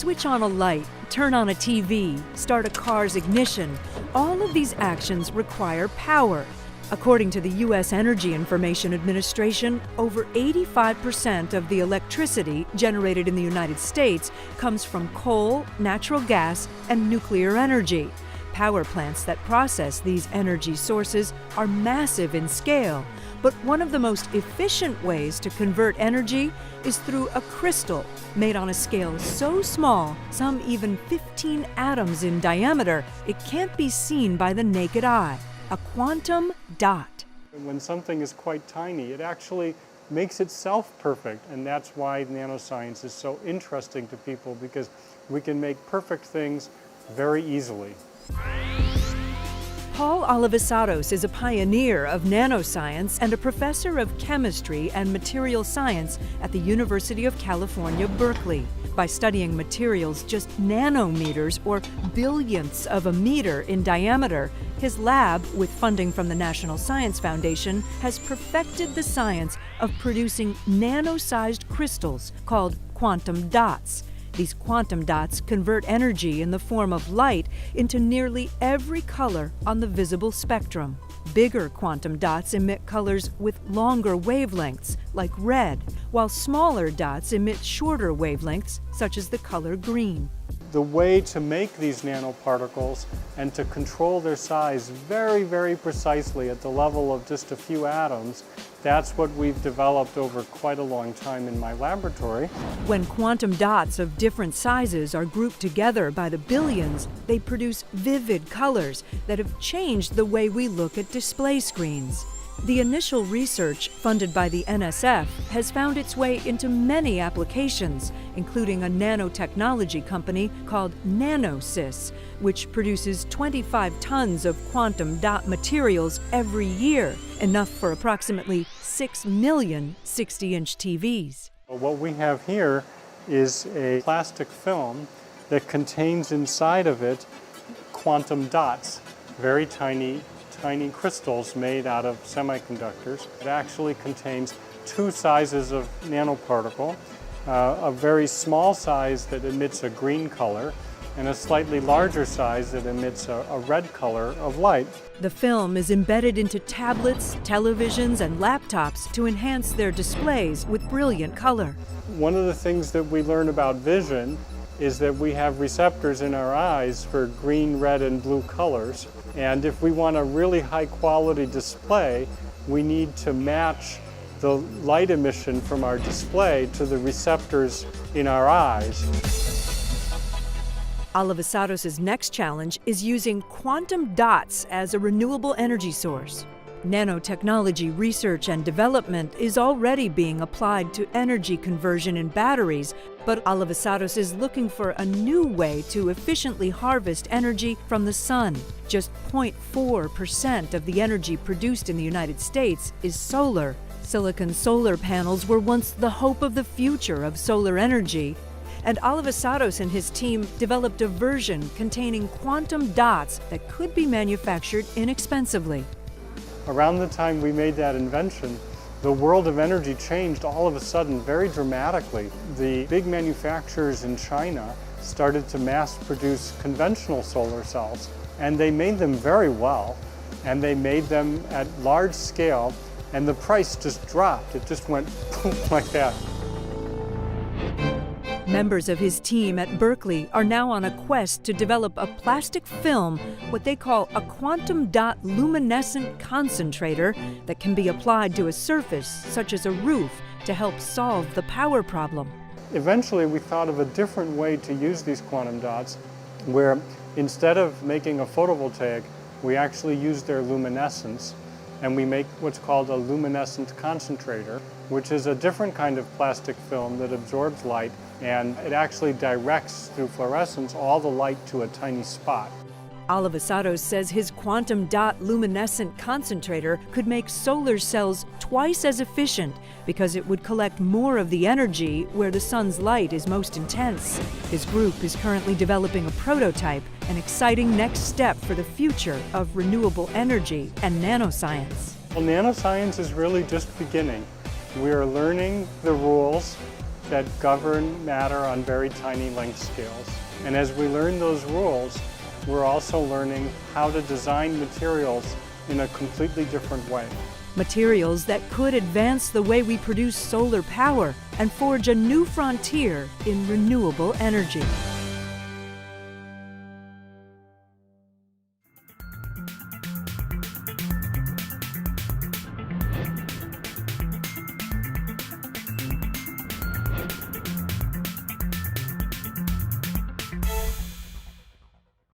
switch on a light, turn on a TV, start a car's ignition, all of these actions require power. According to the U.S. Energy Information Administration, over 85% of the electricity generated in the United States comes from coal, natural gas, and nuclear energy. Power plants that process these energy sources are massive in scale, but one of the most efficient ways to convert energy is through a crystal made on a scale so small, some even 15 atoms in diameter, it can't be seen by the naked eye. A quantum dot. When something is quite tiny, it actually makes itself perfect, and that's why nanoscience is so interesting to people, because we can make perfect things very easily. Paul Alivisatos is a pioneer of nanoscience and a professor of chemistry and material science at the University of California, Berkeley. By studying materials just nanometers or billionths of a meter in diameter, his lab, with funding from the National Science Foundation, has perfected the science of producing nano-sized crystals called quantum dots. These quantum dots convert energy in the form of light into nearly every color on the visible spectrum. Bigger quantum dots emit colors with longer wavelengths, like red, while smaller dots emit shorter wavelengths, such as the color green. The way to make these nanoparticles and to control their size very, very precisely at the level of just a few atoms, that's what we've developed over quite a long time in my laboratory. When quantum dots of different sizes are grouped together by the billions, they produce vivid colors that have changed the way we look at display screens. The initial research, funded by the NSF, has found its way into many applications, including a nanotechnology company called Nanosys, which produces 25 tons of quantum dot materials every year, enough for approximately 6 million 60-inch TVs. What we have here is a plastic film that contains inside of it quantum dots, very tiny crystals made out of semiconductors. It actually contains two sizes of nanoparticle, a very small size that emits a green color, and a slightly larger size that emits a red color of light. The film is embedded into tablets, televisions, and laptops to enhance their displays with brilliant color. One of the things that we learn about vision is that we have receptors in our eyes for green, red, and blue colors. And if we want a really high quality display, we need to match the light emission from our display to the receptors in our eyes. Alivisatos' next challenge is using quantum dots as a renewable energy source. Nanotechnology research and development is already being applied to energy conversion in batteries, but Alivisatos is looking for a new way to efficiently harvest energy from the sun. Just 0.4% of the energy produced in the United States is solar. Silicon solar panels were once the hope of the future of solar energy, and Alivisatos and his team developed a version containing quantum dots that could be manufactured inexpensively. Around the time we made that invention, the world of energy changed all of a sudden very dramatically. The big manufacturers in China started to mass produce conventional solar cells, and they made them very well, and they made them at large scale, and the price just dropped. It just went poof like that. Members of his team at Berkeley are now on a quest to develop a plastic film, what they call a quantum dot luminescent concentrator, that can be applied to a surface, such as a roof, to help solve the power problem. Eventually, we thought of a different way to use these quantum dots, where instead of making a photovoltaic, we actually use their luminescence, and we make what's called a luminescent concentrator, which is a different kind of plastic film that absorbs light, and it actually directs through fluorescence all the light to a tiny spot. Alivisatos says his quantum dot luminescent concentrator could make solar cells twice as efficient because it would collect more of the energy where the sun's light is most intense. His group is currently developing a prototype, an exciting next step for the future of renewable energy and nanoscience. Well, nanoscience is really just beginning. We are learning the rules, that govern matter on very tiny length scales. And as we learn those rules, we're also learning how to design materials in a completely different way. Materials that could advance the way we produce solar power and forge a new frontier in renewable energy.